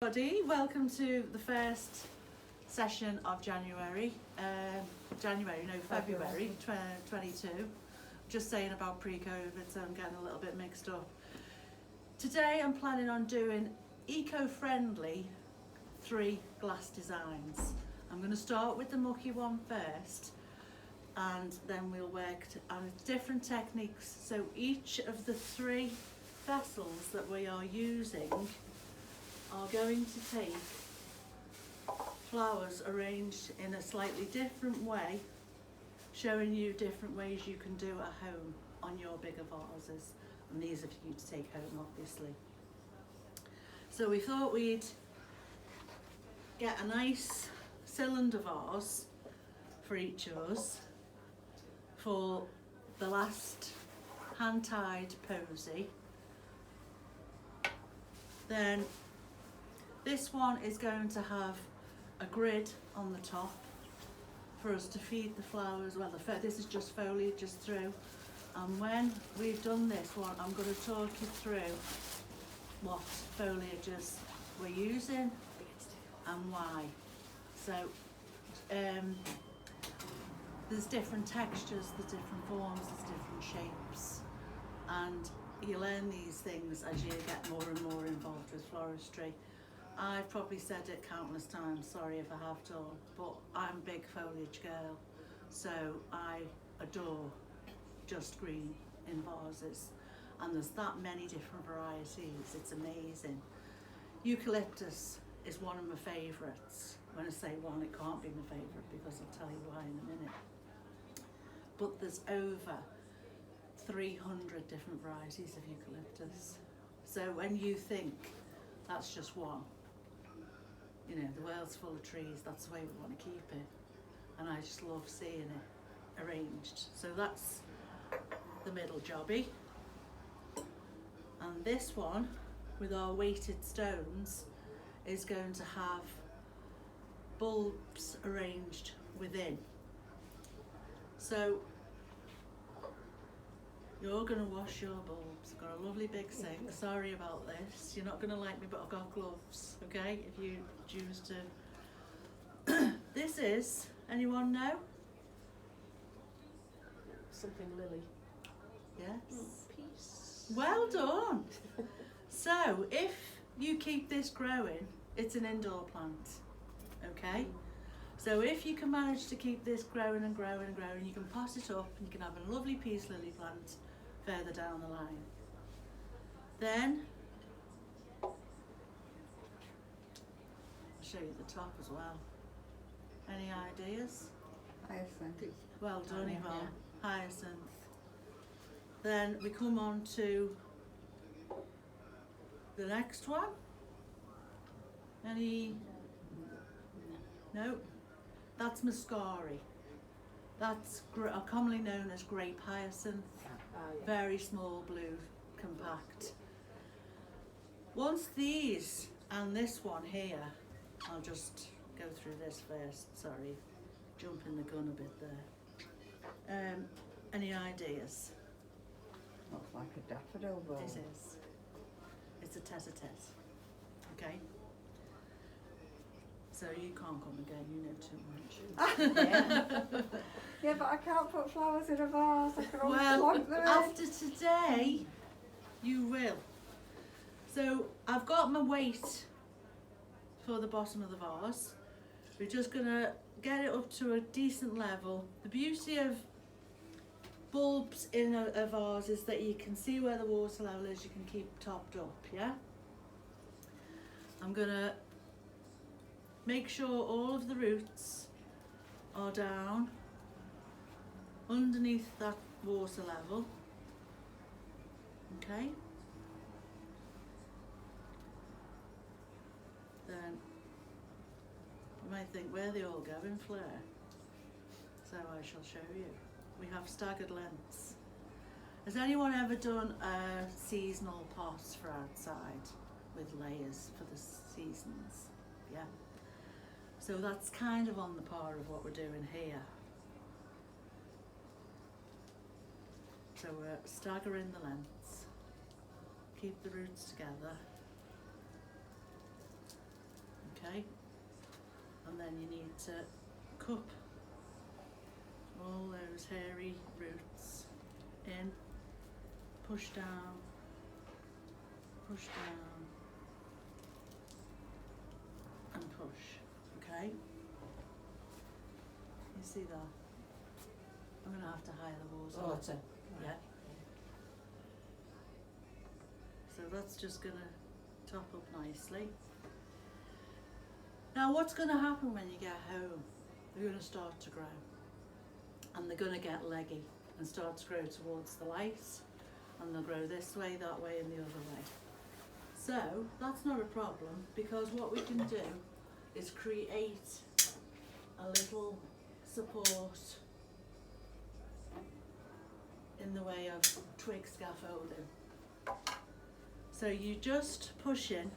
everybody, welcome to the first session of February 22. Just saying about pre-COVID, so I'm getting a little bit mixed up. Today I'm planning on doing eco-friendly 3 glass designs. I'm going to start with the mucky one first, and then we'll work on different techniques. So each of the 3 vessels that we are using are going to take flowers arranged in a slightly different way, showing you different ways you can do at home on your bigger vases, and these are for you to take home, obviously. So we thought we'd get a nice cylinder vase for each of us for the last hand-tied posy. Then this one is going to have a grid on the top for us to feed the flowers. Well, this is just foliages through, and when we've done this one, I'm going to talk you through what foliages we're using and why. So there's different textures, there's different forms, there's different shapes, and you learn these things as you get more and more involved with floristry. I've probably said it countless times, sorry if I have done, but I'm a big foliage girl, so I adore just green in vases, and there's that many different varieties, it's amazing. Eucalyptus is one of my favourites. When I say one, it can't be my favourite because I'll tell you why in a minute. But there's over 300 different varieties of eucalyptus. So when you think that's just one, you know, the world's full of trees, that's the way we want to keep it. And I just love seeing it arranged. So that's the middle jobby. And this one, with our weighted stones, is going to have bulbs arranged within. So you're going to wash your bulbs. I've got a lovely big sink. Sorry about this. You're not going to like me, but I've got gloves, okay? If you choose to. This is, anyone know? Something lily. Yes. Peace. Well done. So if you keep this growing, it's an indoor plant, okay? So if you can manage to keep this growing and growing and growing, you can pot it up and you can have a lovely peace lily plant further down the line. Then, I'll show you the top as well. Any ideas? Hyacinth. Well done, Yeah. Yvonne. Hyacinth. Then we come on to the next one. Any? No? That's Muscari. That's commonly known as grape hyacinth. Very small, blue, compact. Once these and this one here, I'll just go through this first, sorry, jumping the gun a bit there. Any ideas? Looks like a daffodil bulb. This is. It's a tete-a-tete, okay? So you can't come again, you know too much. Yeah, but I can't put flowers in a vase. I can always Well, plonk them in. after today, you will. So I've got my weight for the bottom of the vase. We're just gonna get it up to a decent level. The beauty of bulbs in a vase is that you can see where the water level is, you can keep topped up, yeah? I'm gonna make sure all of the roots are down underneath that water level, okay? Then you might think, where are they all going, Fleur? So I shall show you. We have staggered lengths. Has anyone ever done a seasonal pot for outside with layers for the seasons? Yeah. So that's kind of on the par of what we're doing here. So we're staggering the lengths, keep the roots together, okay? And then you need to cup all those hairy roots in, push down, and push, okay? You see that? I'm going to have to hire the water. Water. Yeah. So that's just going to top up nicely. Now what's going to happen when you get home? They're going to start to grow. And they're going to get leggy and start to grow towards the light. And they'll grow this way, that way and the other way. So that's not a problem, because what we can do is create a little support in the way of twig scaffolding. So you just push in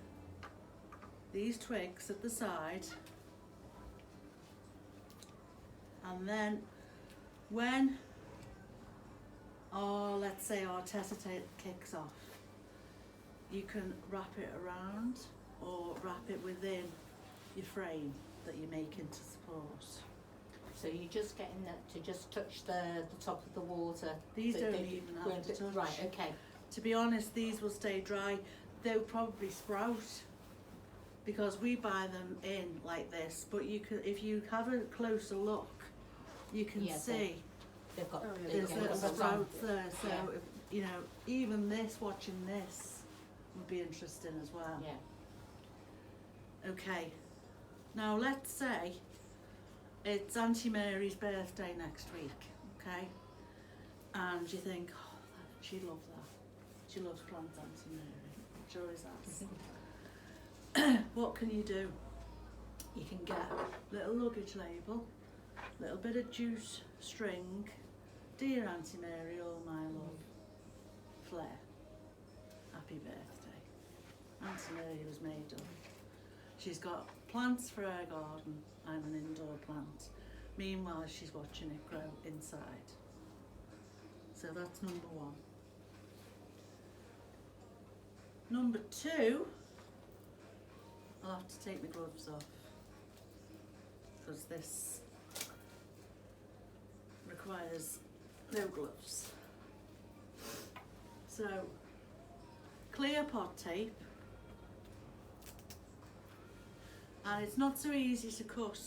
these twigs at the side, and then when let's say our tete-a-tete kicks off, you can wrap it around or wrap it within your frame that you make into support. So you're just getting that to just touch the top of the water. These They- don't they even have won't- to touch. Right, okay. To be honest, these will stay dry. They'll probably sprout because we buy them in like this, but you can, if you have a closer look, you can Yeah, see They've got, Oh, yeah. they've there's got little some- sprouts there. So Yeah. if, you know, even this, watching this would be interesting as well. Yeah. Okay, now let's say it's Auntie Mary's birthday next week, okay? And you think, oh, she'd love that. She loves plants, Auntie Mary. She always has. What can you do? You can get a little luggage label, little bit of jute string, dear Auntie Mary, all my love, Flair, happy birthday. Auntie Mary was made of. She's got plants for her garden. I'm an indoor plant. Meanwhile, she's watching it grow inside. So that's number one. Number two, I'll have to take my gloves off because this requires no gloves. So, clear pot tape. And it's not so easy to cut,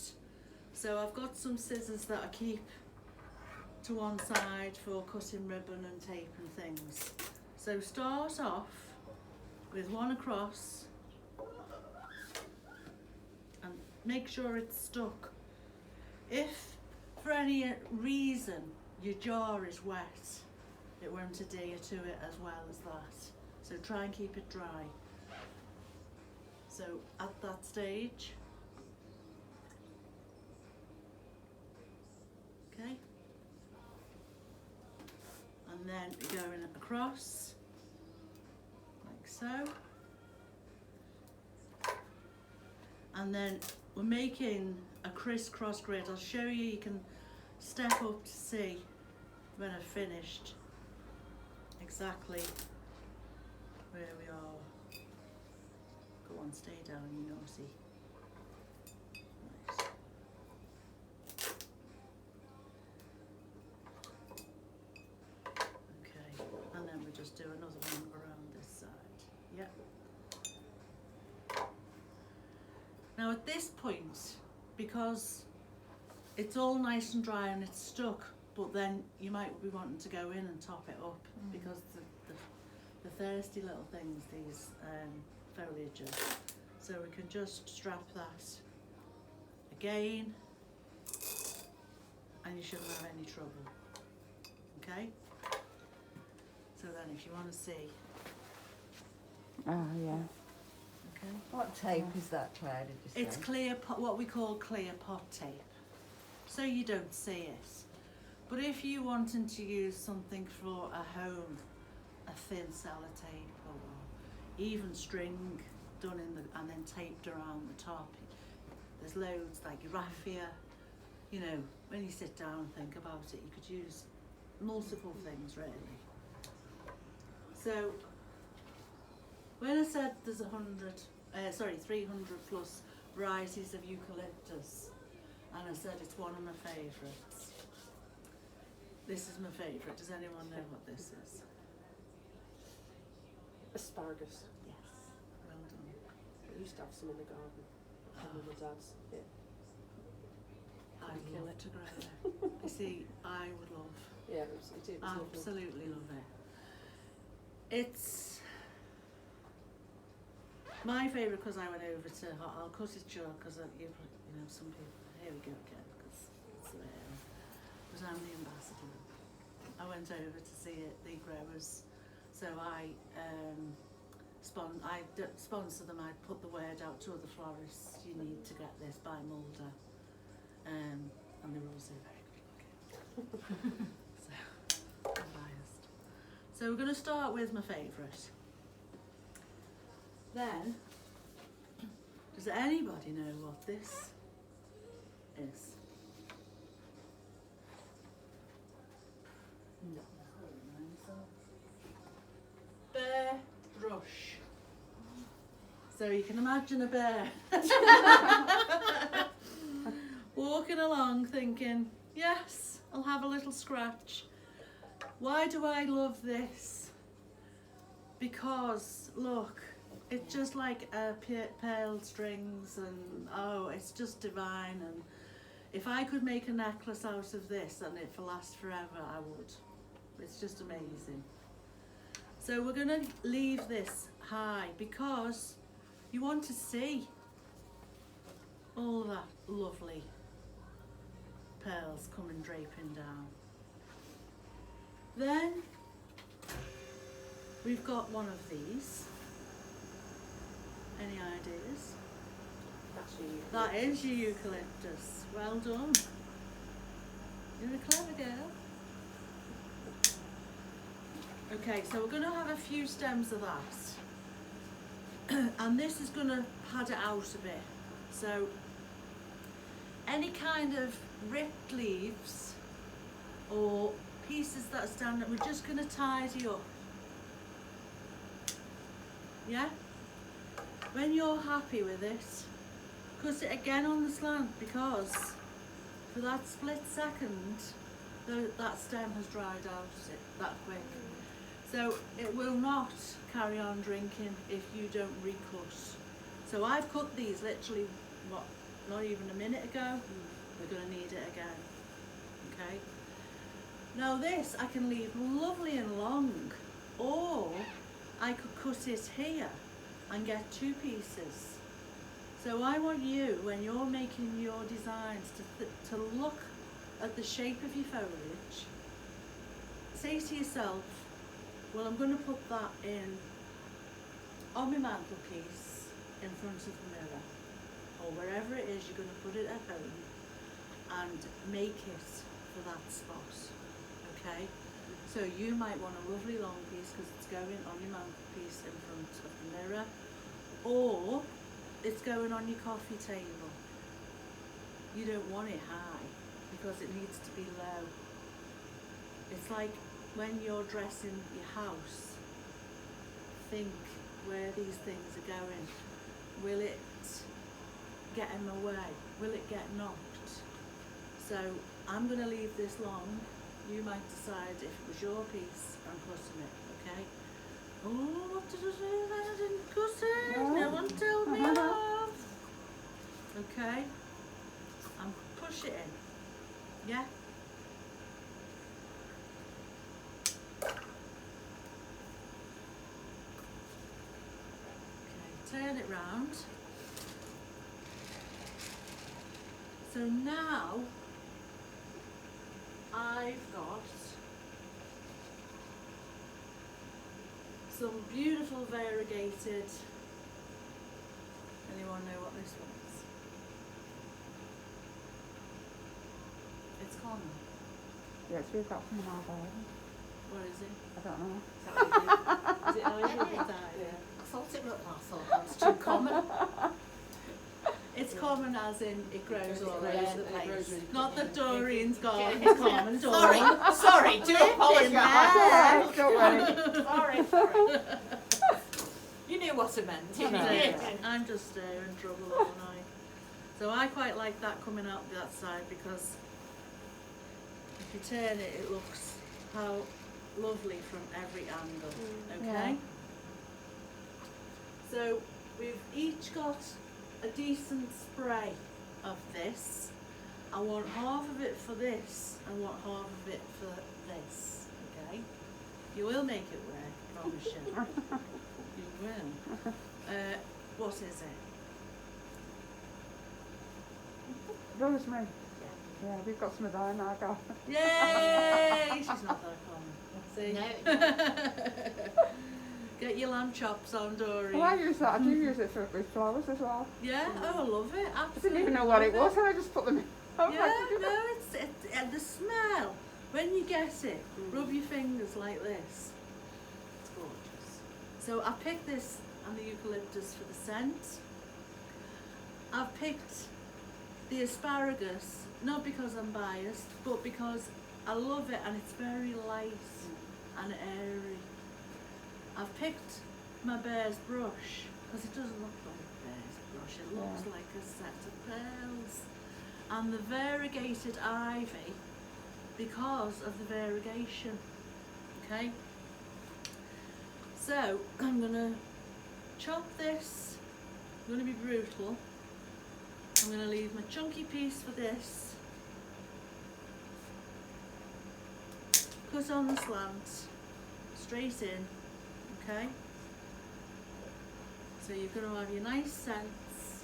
so I've got some scissors that I keep to one side for cutting ribbon and tape and things. So start off with one across and make sure it's stuck. If for any reason your jar is wet, it won't adhere to it as well as that, so try and keep it dry. So at that stage, okay, and then going across, like so, and then we're making a crisscross grid. I'll show you, you can step up to see when I've finished exactly where we are. Go on, stay down, you naughty. Right. Okay, and then we'll just do another one around this side. Yep. Now at this point, because it's all nice and dry and it's stuck, but then you might be wanting to go in and top it up because the thirsty little things, these foliages. So we can just strap that again and you shouldn't have any trouble. Okay? So then if you want to see, Oh, yeah. okay? What tape is that, Claire, did you say? It's clear, what we call clear pot tape, so you don't see it. But if you're wanting to use something for a home, a thin sellotape or even string done in the and then taped around the top, there's loads like raffia. You know, when you sit down and think about it, you could use multiple things really. So when I said there's 300 plus varieties of eucalyptus, and I said it's one of my favourites. This is my favourite. Does anyone know what this is? Asparagus. Yes. Well done. I used to have some in the garden. From my dad's. Yeah. I'd Kill love it. to grow it. You see, I would love, Yeah, it was lovely. absolutely love it. It's my favourite because I went over to, I'll cut it short because you know, some people, here we go again, because it's there. But I'm the ambassador. I went over to see it, the growers. So I sponsor them. I put the word out to other florists. You need to get this by Mulder, and they were also very good looking. So I'm biased. So we're going to start with my favourite. Then, does anybody know what this is? No. Bear brush. So you can imagine a bear walking along thinking, yes, I'll have a little scratch. Why do I love this? Because look, it's just like pearl strings, and oh, it's just divine. And if I could make a necklace out of this and it will last forever, I would. It's just amazing. So we're going to leave this high because you want to see all that lovely pearls coming draping down. Then we've got one of these. Any ideas? That is your eucalyptus. Well done. You're a clever girl. Okay, so we're going to have a few stems of that. And this is going to pad it out a bit. So any kind of ripped leaves or pieces that are standing, we're just going to tidy up. Yeah? When you're happy with it, cut it again on the slant, because for that split second, that stem has dried out that quick. So it will not carry on drinking if you don't recut. So I've cut these literally, not even a minute ago. We're going to need it again. Okay. Now this I can leave lovely and long, or I could cut it here and get two pieces. So I want you, when you're making your designs, to look at the shape of your foliage. Say to yourself, well, I'm going to put that on my mantelpiece in front of the mirror, or wherever it is you're going to put it at home, and make it for that spot. Okay? So you might want a lovely long piece because it's going on your mantelpiece in front of the mirror, or it's going on your coffee table. You don't want it high because it needs to be low. It's like when you're dressing your house, think where these things are going. Will it get in my way? Will it get knocked? So I'm going to leave this long. You might decide if it was your piece and cutting it, okay? Oh, what did I do then? I didn't cut it. No one told me off. Okay? And push it in. Yeah? Turn it round. So now I've got some beautiful variegated. Anyone know what this one is? It's common. Yes, we've got some in our garden. What is it? I don't know. Is it ivy? Yeah. I thought that was too common. It's common as in it grows all over grows- the it place. grows really Not that quickly. Doreen's garden Yeah. is common, Doreen. Sorry, do apologise. Don't worry. You knew what I meant, I didn't know. you? I'm just stirring trouble, aren't I? So I quite like that coming out that side because if you turn it, it looks how lovely from every angle, okay? Yeah. So we've each got a decent spray of this. I want half of it for this, I want half of it for this, okay? You will make it work, I promise you. You will. What is it? Rosemary. Yeah, we've got some of that in our garden. Yay! She's not that common. See? No. Get your lamb chops on, Dory. Well, I use that. I do use it with flowers as well. Yeah? Oh, I love it. I Absolutely. didn't even know what it love was, and I just put them in. I was Yeah, like, no, it's and the smell. When you get it, rub your fingers like this. It's gorgeous. So I picked this and the eucalyptus for the scent. I've picked the asparagus, not because I'm biased, but because I love it and it's very light and airy. I've picked my bear's brush because it doesn't look like a bear's brush, it looks Yeah. like a set of pearls. And the variegated ivy because of the variegation, okay? So I'm gonna chop this, I'm gonna be brutal. I'm going to leave my chunky piece for this. Cut on the slant, straight in, okay? So you're going to have your nice scents.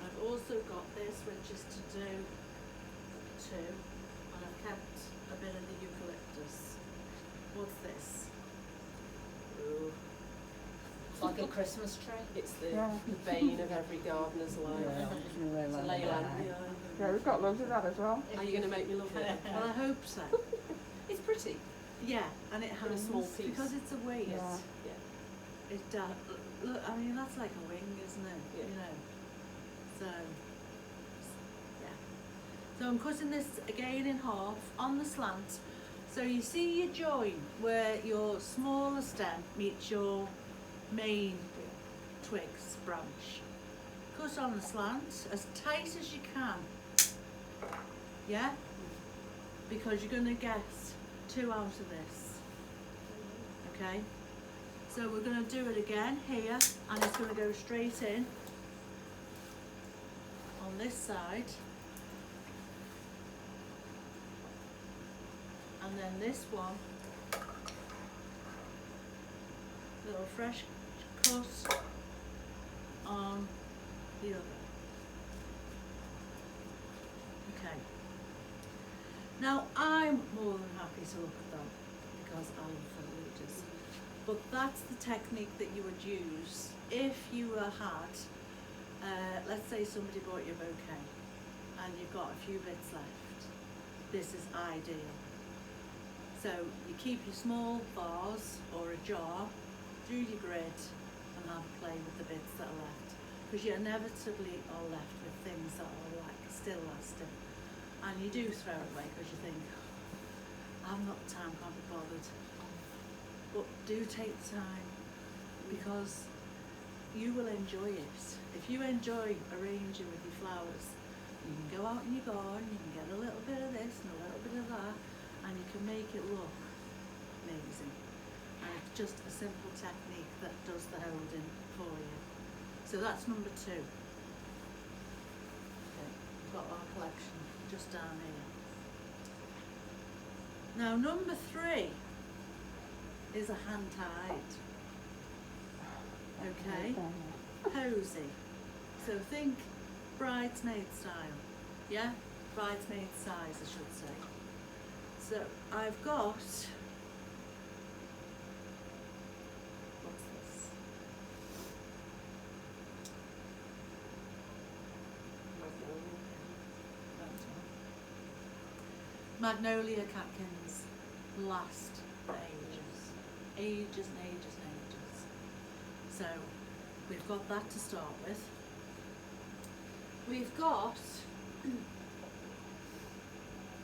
I've also got this, which is to do two, and I've kept a bit of the eucalyptus. What's this? Ooh. It's like a Christmas tree. It's the, Yeah. the bane of every gardener's life. It's a leyland. yeah, we've got loads of that as well. Are you going to make me love it? Well, I hope so. It's pretty. Yeah, and it In a hangs small piece. because it's a waist. Yeah. Yeah. It does. Look, I mean that's like a wing, isn't it? Yeah. You know. So yeah. So I'm cutting this again in half on the slant. So you see your join where your smaller stem meets your main twigs branch. Cut on the slant as tight as you can. Yeah? Because you're going to get two out of this. Okay? So we're going to do it again here, and it's going to go straight in on this side. And then this one, little fresh cut on the other. Okay. Now I'm more than happy to look at them because I love foliages. But that's the technique that you would use if you had, let's say somebody bought you a bouquet and you've got a few bits left. This is ideal. So you keep your small vase or a jar, do your grid and have a play with the bits that are left. Because you inevitably are left with things that are like still lasting. And you do throw it away because you think, I've not time, can't be bothered. But do take the time because you will enjoy it. If you enjoy arranging with your flowers, you can go out in your garden, you can get a little bit of this and a little bit of that, and you can make it look amazing. And it's just a simple technique that does the holding for you. So that's number 2. Okay, we've got our collection just down here. Now number 3 is a hand tied. Okay, posy. So think bridesmaid style. Yeah, bridesmaid size I should say. So I've got, what's this? Magnolia catkins last for ages. Ages and ages and ages. So we've got that to start with. We've got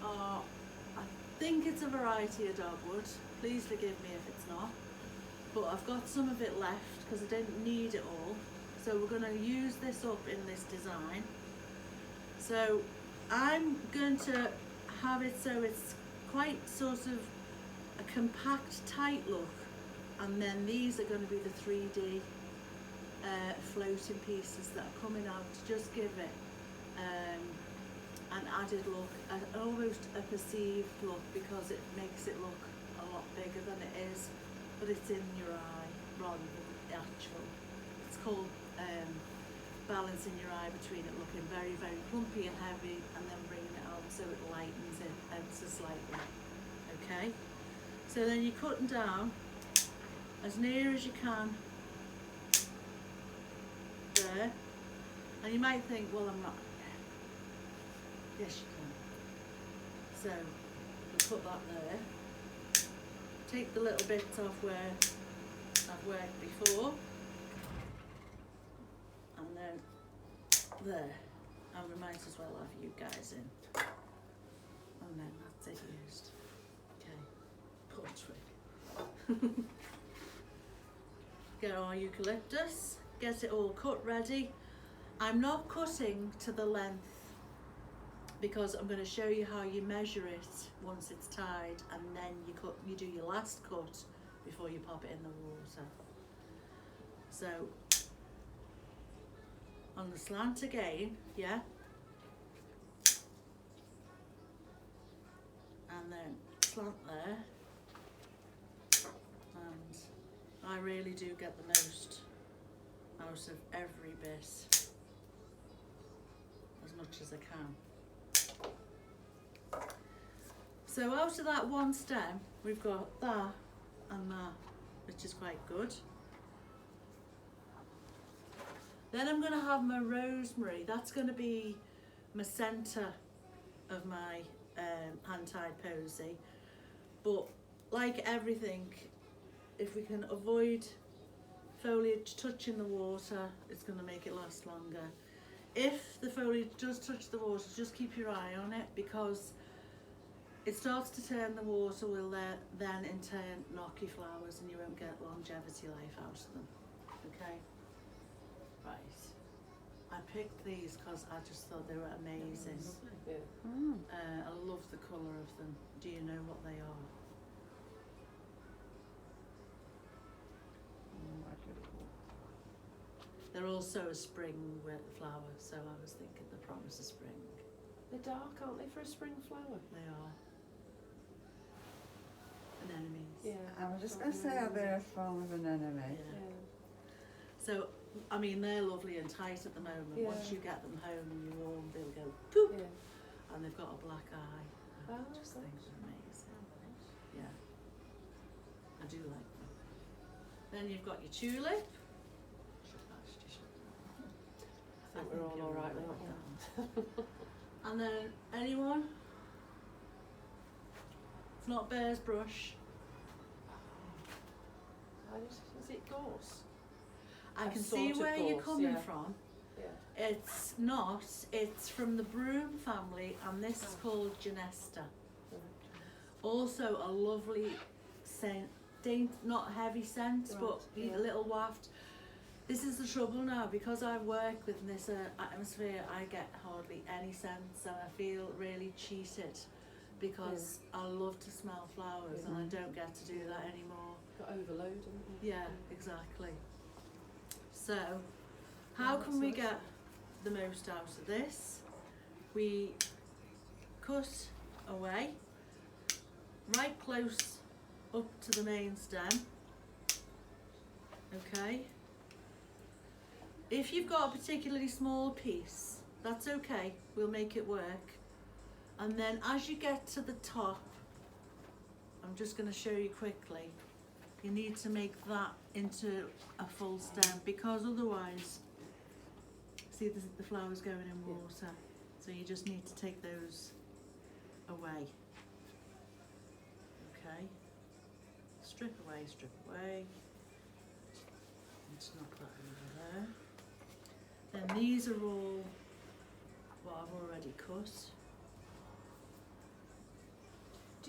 our, I think it's a variety of dogwood. Please forgive me if it's not. But I've got some of it left because I didn't need it all. So we're going to use this up in this design. So I'm going to have it so it's quite sort of a compact, tight look. And then these are going to be the 3D floating pieces that are coming out to just give it an added look, almost a perceived look, because it makes it look a lot bigger than it is, but it's in your eye rather than the actual. It's called balancing your eye between it looking very, very clumpy and heavy and then bringing it out so it lightens it ever so slightly. Okay, so then you're cutting down as near as you can there, and you might think, well, I'm not. Yes, you can. So we'll put that there. Take the little bits off where I've worked before, and then there. And we might as well have you guys in. And then that's it used. Okay, portrait. Get our eucalyptus, get it all cut ready. I'm not cutting to the length because I'm going to show you how you measure it once it's tied, and then you do your last cut before you pop it in the water. So on the slant again, yeah, and then slant there, and I really do get the most out of every bit, as much as I can. So out of that one stem, we've got that and that, which is quite good. Then I'm going to have my rosemary. That's going to be my centre of my hand-tied posy. But like everything, if we can avoid foliage touching the water, it's going to make it last longer. If the foliage does touch the water, just keep your eye on it, because it starts to turn the water, will then in turn knock your flowers and you won't get longevity life out of them. Okay? Right. I picked these because I just thought they were amazing. Yeah. I love the colour of them. Do you know what they are? They're also a spring flower, so I was thinking the promise of spring. They're dark, aren't they, for a spring flower? They are. Anemones. Yeah. I was just going to say, are they a form of an enemy? Yeah. Yeah. So, I mean, they're lovely and tight at the moment. Yeah. Once you get them home and you're warm, they'll go poop, Yeah. and they've got a black eye. I Oh, just gosh. think they're amazing. Yeah, I do like them. Then you've got your tulip. I think we're all you're alright all with right that one. And then anyone? It's not Bear's brush. Is it gorse? I A can sort see of where you're gorse, coming yeah. from. Yeah. It's not. It's from the broom family, and this is called Genesta. Also a lovely scent, not heavy scent, Right, but yeah. a little waft. This is the trouble now, because I work with this atmosphere, I get hardly any scents, and I feel really cheated, because I love to smell flowers and I don't get to do that anymore. Got overload, haven't you? Yeah, exactly. So, how that's can we nice. get the most out of this? We cut away, right close up to the main stem. Okay. If you've got a particularly small piece, that's okay, we'll make it work. And then as you get to the top, I'm just going to show you quickly, you need to make that into a full stem, because otherwise, see the flowers going in water, so you just need to take those away. Okay, strip away, let's knock that over there. Then these are all what I've already cut.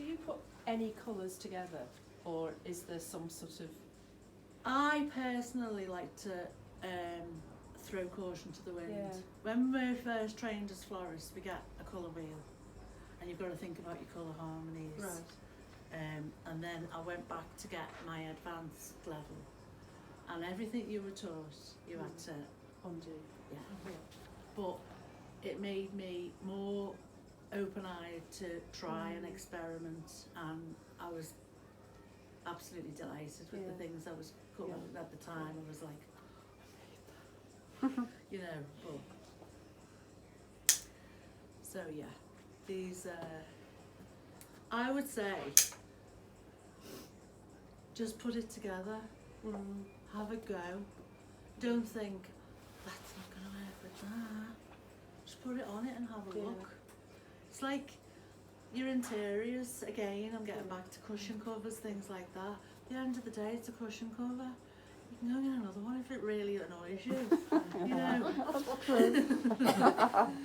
Do you put any colours together, or is there some sort of? I personally like to throw caution to the wind. Yeah. When we're first trained as florists, we get a colour wheel, and you've got to think about your colour harmonies. Right. And then I went back to get my advanced level, and everything you were taught, you had to, Undo. yeah. But it made me more open-eyed to try and experiment, and I was absolutely delighted with the Yeah. things I was cutting at the time. I was like, you know, but so yeah, these I would say just put it together, have a go. Don't think that's not going to work with that. Just put it on it and have a Yeah. look. It's like your interiors again. I'm getting back to cushion covers, things like that. At the end of the day, it's a cushion cover. You can go get another one if it really annoys you. You know.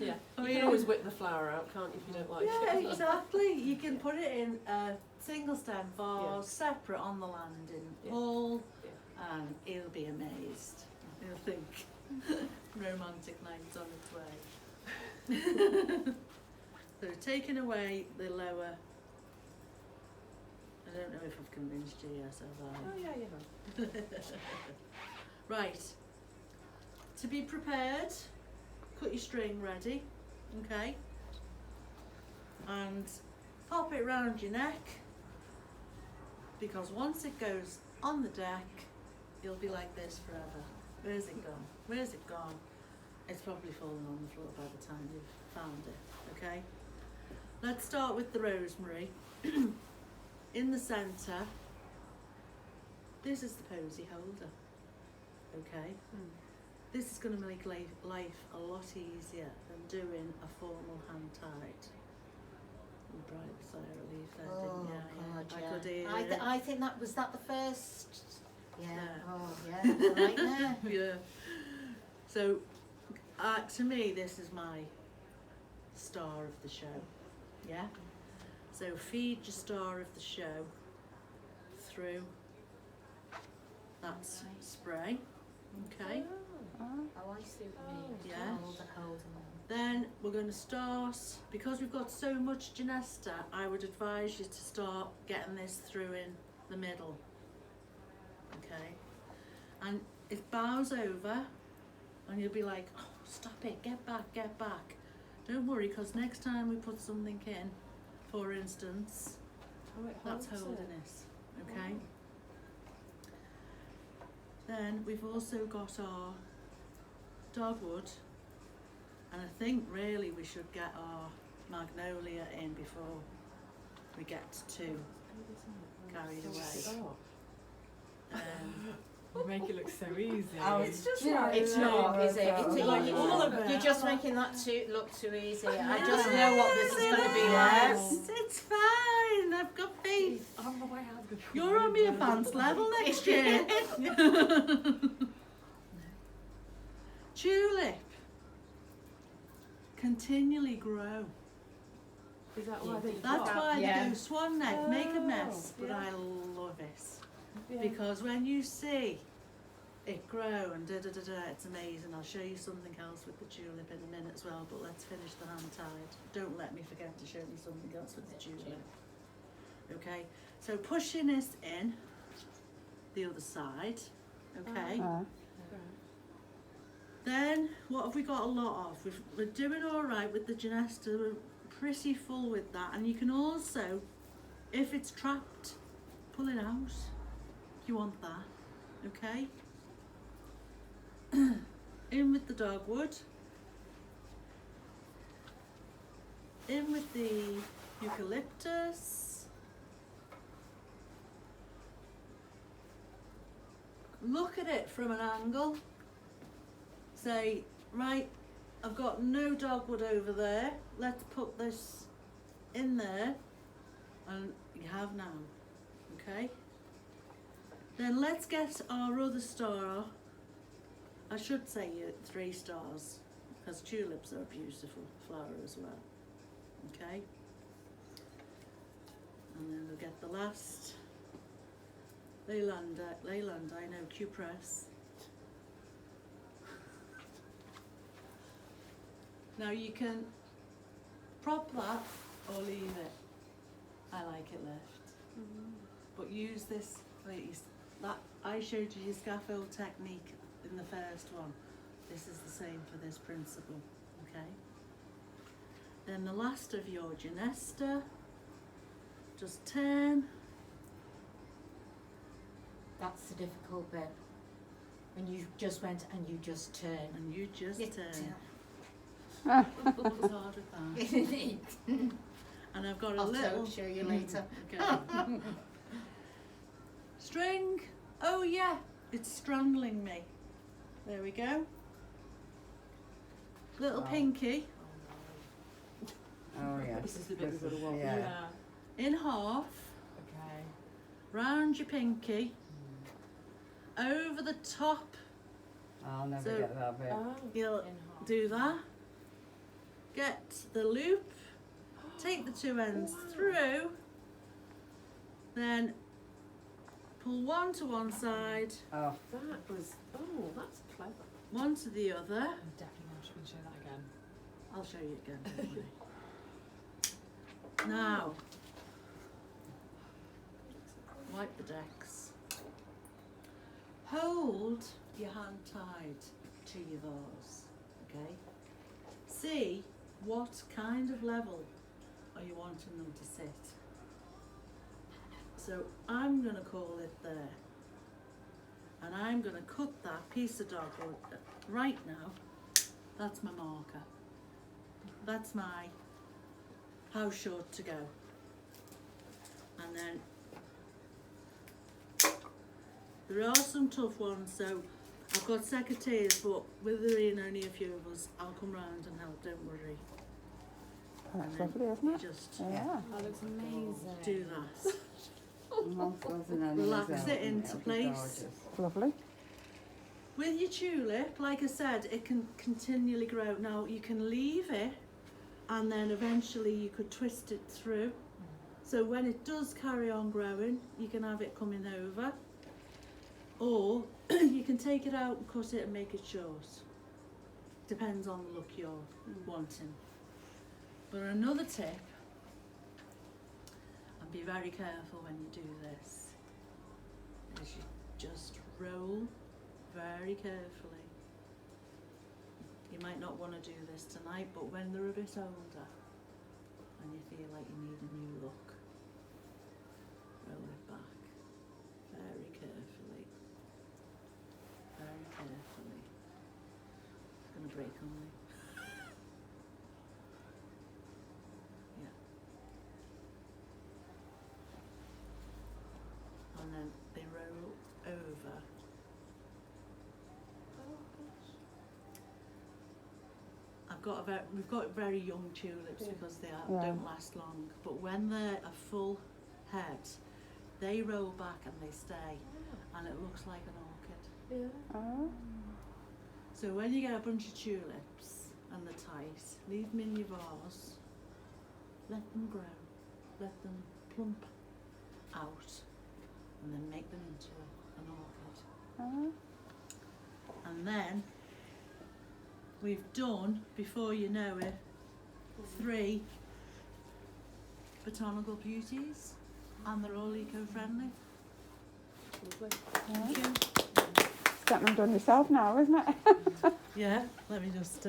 Yeah. I You mean, can always whip the flower out, can't you, if you don't like yeah, it? exactly. You can put it in a single stem vase, Yeah. separate on the landing Yeah. hall, Yeah. and he'll be amazed. He'll think romantic night's on its way. So taking away the lower. I don't know if I've convinced you yet, have I? Oh yeah, you have. Right. To be prepared, cut your string ready, okay? And pop it round your neck, because once it goes on the deck, you'll be like this forever. Where's it gone? Where's it gone? It's probably fallen on the floor by the time you've found it, okay? Let's start with the rosemary. In the centre, this is the posy holder, okay? This is going to make life a lot easier than doing a formal hand tied. You bright sigh of relief there, Oh, didn't you? God, I yeah. could hear it. I think that was the first. Yeah. Yeah. Oh, yeah. Right there. Yeah. So, to me, this is my star of the show. Yeah? So feed your star of the show through that spray. Okay? Oh, I see what you mean. Yeah. Hold Then we're going to start, because we've got so much Genesta, I would advise you to start getting this through in the middle. Okay? And it bows over, and you'll be like, oh, stop it, get back, get back. Don't worry, because next time we put something in, for instance, that's holding this, okay? Then we've also got our dogwood, and I think really we should get our magnolia in before we get too carried away. You make it look so easy. Oh, it's just Yeah, it's yeah, not, is it? yeah, It's, yeah. you, All of it. you're just making that look too easy. I Yeah. just know what this is going to be Yes, like. it's fine. I've got faith. I'm the way I was going to You're on the advanced level next year. Tulip. Continually grow. Is that why they That's drop? why Yeah. they go swan neck, make a mess, but yeah. I love it. Yeah. Because when you see it grow and it's amazing. I'll show you something else with the tulip in a minute as well, but let's finish the hand tied. Don't let me forget to show you something else with the tulip. Okay, so pushing this in the other side, okay. Then, what have we got a lot of? We're doing all right with the Genesta, we're pretty full with that. And you can also, if it's trapped, pull it out, if you want that, okay? In with the dogwood. In with the eucalyptus. Look at it from an angle. Say, right, I've got no dogwood over there. Let's put this in there. And you have now, okay? Then let's get our other star. I should say 3 stars, because tulips are a beautiful flower as well, okay? And then we'll get the last Leyland, I know, Q-Press. Now you can prop that or leave it. I like it left. But use this, please. That I showed you your scaffold technique in the first one. This is the same for this principle, okay? Then the last of your Genesta, just turn. That's the difficult bit. When you just went and you just turn. And you just Yeah. turn. What's hard with that? I'll And I've got a little. show you later. Okay. String. Oh yeah, it's strangling me. There we go. Little Wow. pinky Oh yeah. This is the bit we've got to watch. Yeah. in half, Okay. round your pinky, over the top. I'll never So- get that bit. Oh. You'll In half. do that. Get the loop. Take the two ends through. Then pull one to one side, Oh, That was, oh, that's clever. one to the other. I'm definitely not going to show that again. I'll show you again. Don't worry. Now, wipe the decks. Hold your hand tied to your vase, okay? See what kind of level are you wanting them to sit. So I'm going to call it there. And I'm going to cut that piece of dogwood right now. That's my marker. That's my how short to go. And then there are some tough ones, so I've got secateurs, but with there being only a few of us, I'll come round and help, don't worry. that's And then lovely, isn't you it? just Yeah. That looks amazing. do that. Relax Relax it into place. Lovely. With your tulip, like I said, it can continually grow. Now you can leave it and then eventually you could twist it through. So when it does carry on growing, you can have it coming over. Or you can take it out and cut it and make it short. Depends on the look you're wanting. But another tip, and be very careful when you do this, is you just roll very carefully. You might not want to do this tonight, but when they're a bit older and you feel like you need a new look, roll it back very carefully. Very carefully. It's going to break on me. Yeah. And then they roll over. We've got very young tulips Yeah. because they Yeah. don't last long. But when they're a full head, they roll back and they stay, and it looks like an orchid. Yeah. Oh, So when you get a bunch of tulips and they're tight, leave them in your vase, let them grow, let them plump out, and then make them into an orchid. oh. And then we've done, before you know it, 3 botanical beauties, and they're all eco-friendly. Lovely. Thank you. It's getting them done yourself now, isn't it? Yeah, let me just